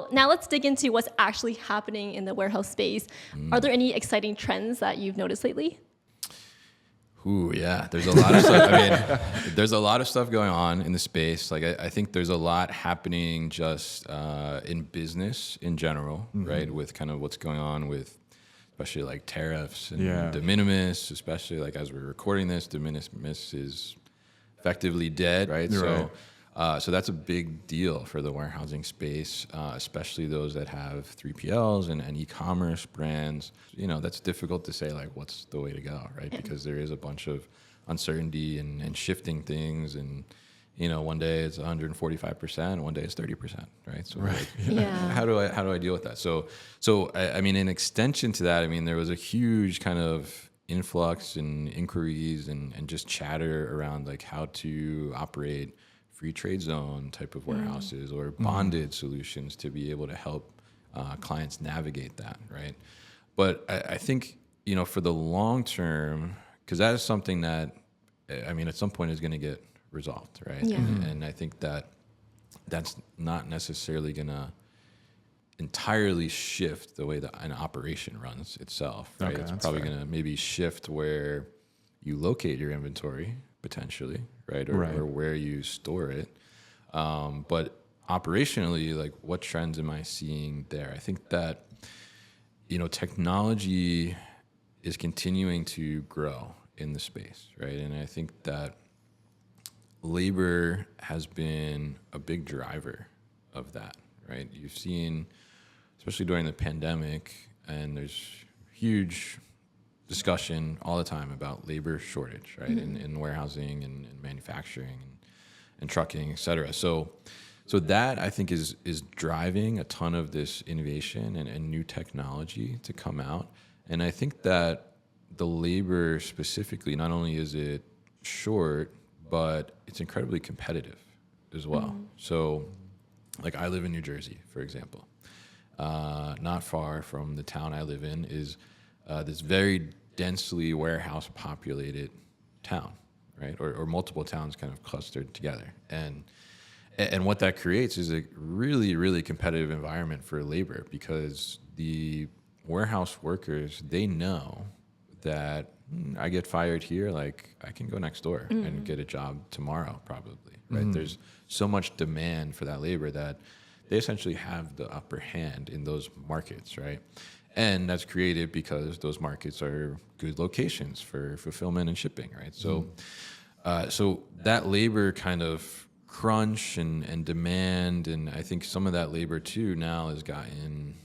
So now let's dig into what's actually happening in the warehouse space. Are there any exciting trends that you've noticed lately? Ooh, yeah. There's a lot of stuff. I mean, there's a lot of stuff going on in the space. Like, I think there's a lot happening just in business in general, right? With kind of what's going on with, especially like tariffs and de minimis, especially like as we're recording this, de minimis is effectively dead, right? So that's a big deal for the warehousing space, especially those that have 3PLs and e-commerce brands. You know, that's difficult to say, like, what's the way to go, right? Because there is a bunch of uncertainty and shifting things. And, you know, one day it's 145%, one day it's 30%, right? So like, how do I deal with that? So I mean, in extension to that, I mean, there was a huge kind of influx and inquiries and just chatter around like how to operate free trade zone type of warehouses or bonded solutions to be able to help clients navigate that, right? But I think, you know, for the long term, because that is something that, I mean, at some point is going to get resolved, right? Yeah. And I think that that's not necessarily going to entirely shift the way that an operation runs itself, right? Okay, it's that's probably fair. going to maybe shift where you locate your inventory potentially, right? Or where you store it. But operationally, like, what trends am I seeing there? I think that, you know, technology is continuing to grow in the space, right? And I think that labor has been a big driver of that, right? You've seen, especially during the pandemic, and there's huge discussion all the time about labor shortage, right? In warehousing and manufacturing and trucking, et cetera. So that, I think, is driving a ton of this innovation and new technology to come out. And I think that the labor specifically, not only is it short, but it's incredibly competitive as well. So, like, I live in New Jersey, for example. Not far from the town I live in is this very densely warehouse populated town, right? Or multiple towns kind of clustered together. And what that creates is a really, really competitive environment for labor, because the warehouse workers, they know that I get fired here, like, I can go next door and get a job tomorrow probably, right? There's so much demand for that labor that they essentially have the upper hand in those markets, right? And that's created because those markets are good locations for fulfillment and shipping, right? So that labor kind of crunch and demand, and I think some of that labor too now has gotten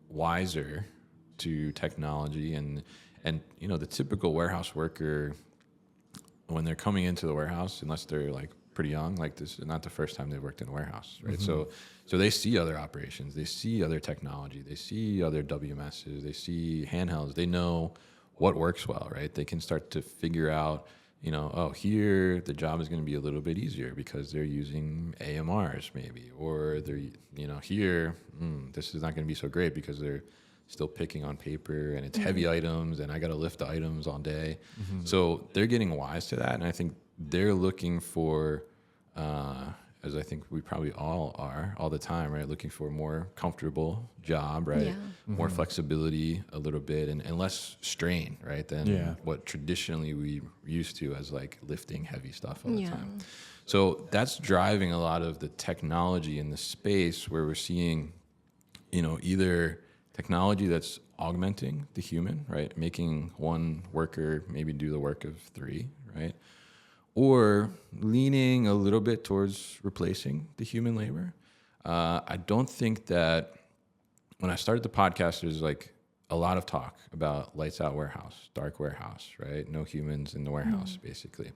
wiser to technology, and you know, the typical warehouse worker, when they're coming into the warehouse, unless they're like pretty young, like, this is not the first time they've worked in a warehouse, right? So they see other operations, they see other technology, they see other WMSs, they see handhelds, they know what works well, right? They can start to figure out, you know, oh, here the job is going to be a little bit easier because they're using AMRs maybe, or they're, you know, here, this is not going to be so great because they're still picking on paper and it's heavy items and I got to lift the items all day. So they're getting wise to that. And I think they're looking for, as I think we probably all are all the time, right? Looking for a more comfortable job, right? More flexibility a little bit and less strain, right? Than what traditionally we used to as like lifting heavy stuff all the time. So that's driving a lot of the technology in the space where we're seeing, you know, either technology that's augmenting the human, right? Making one worker maybe do the work of three, right? Or leaning a little bit towards replacing the human labor. I don't think that when I started the podcast, there's like a lot of talk about lights out warehouse, dark warehouse, right? No humans in the warehouse, basically.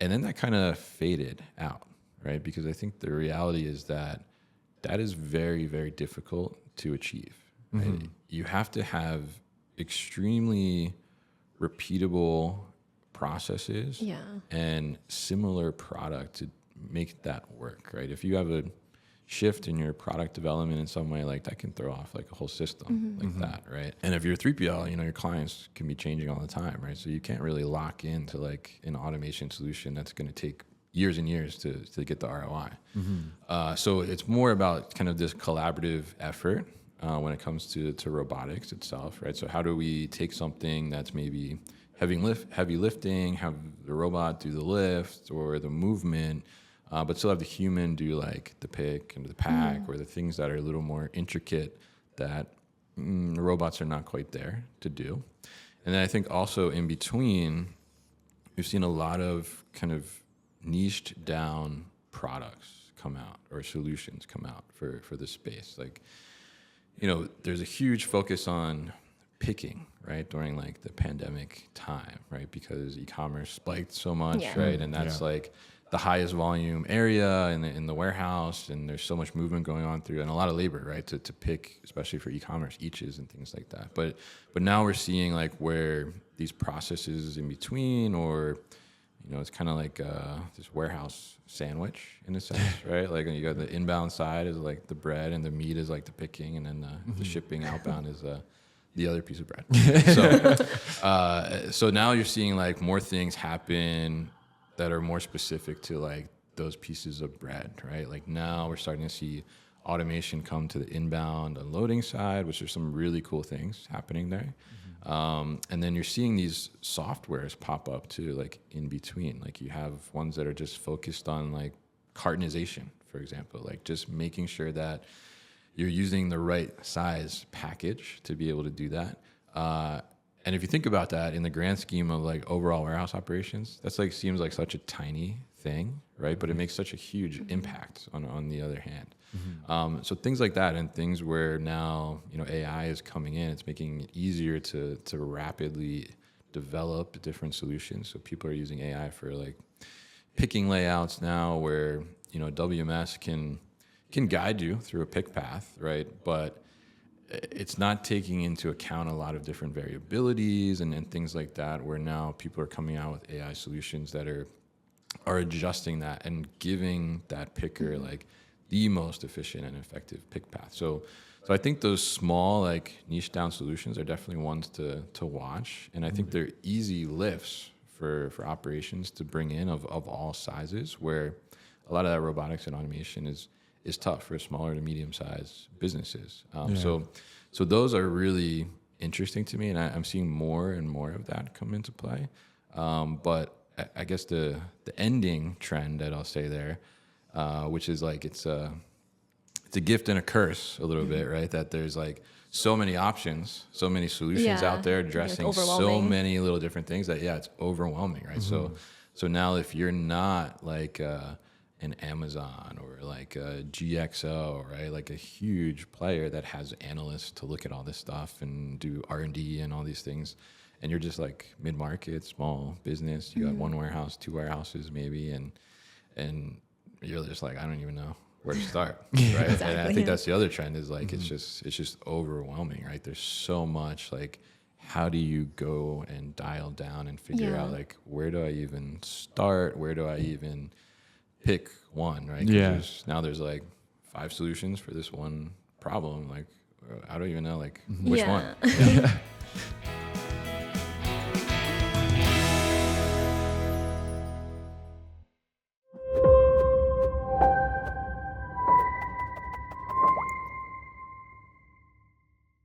And then that kind of faded out, right? Because I think the reality is that is very, very difficult to achieve. Right? You have to have extremely repeatable processes and similar product to make that work, right? If you have a shift in your product development in some way, like, that can throw off like a whole system like that, right? And if you're a 3PL, you know, your clients can be changing all the time, right? So you can't really lock into like an automation solution that's going to take years and years to get the ROI. So it's more about kind of this collaborative effort when it comes to robotics itself, right? So how do we take something that's maybe heavy lifting, have the robot do the lift or the movement, but still have the human do like the pick and the pack or the things that are a little more intricate that the robots are not quite there to do. And then I think also in between, we've seen a lot of kind of niched down products come out or solutions come out for this space. Like, you know, there's a huge focus on picking, right, during like the pandemic time, right, because e-commerce spiked so much, right, and that's like the highest volume area in the warehouse, and there's so much movement going on through, and a lot of labor, right, to pick, especially for e-commerce, eaches and things like that. But now we're seeing like where these processes in between, or you know, it's kind of like this warehouse sandwich in a sense, right? Like you got the inbound side is like the bread, and the meat is like the picking, and then the shipping outbound is the other piece of bread. So now you're seeing like more things happen that are more specific to like those pieces of bread, right? Like now we're starting to see automation come to the inbound unloading side, which are some really cool things happening there. And then you're seeing these softwares pop up too, like in between. Like you have ones that are just focused on like cartonization, for example, like just making sure that you're using the right size package to be able to do that. And if you think about that in the grand scheme of like overall warehouse operations, that's like seems like such a tiny thing, right? But it makes such a huge impact on the other hand. So things like that, and things where now, you know, AI is coming in, it's making it easier to rapidly develop different solutions. So people are using AI for like picking layouts now, where, you know, WMS can guide you through a pick path, right? But it's not taking into account a lot of different variabilities and things like that, where now people are coming out with AI solutions that are adjusting that and giving that picker like the most efficient and effective pick path. So I think those small like niche down solutions are definitely ones to watch, and I think they're easy lifts for operations to bring in of all sizes, where a lot of that robotics and automation is tough for smaller to medium sized businesses. So those are really interesting to me, and I'm seeing more and more of that come into play. But I guess the ending trend that I'll say there, which is like it's a gift and a curse a little bit, right? That there's like so many options, so many solutions out there addressing so many little different things that it's overwhelming, right? So now if you're not like an Amazon or like a GXO, right? Like a huge player that has analysts to look at all this stuff and do R&D and all these things, and you're just like mid-market, small business, you got one warehouse, two warehouses maybe, and you're just like, I don't even know where to start, right? Exactly, and I think that's the other trend is like, it's just overwhelming, right? There's so much, like, how do you go and dial down and figure out like, where do I even start? Where do I even pick one, right? Now there's like 5 solutions for this one problem. Like, I don't even know like which one.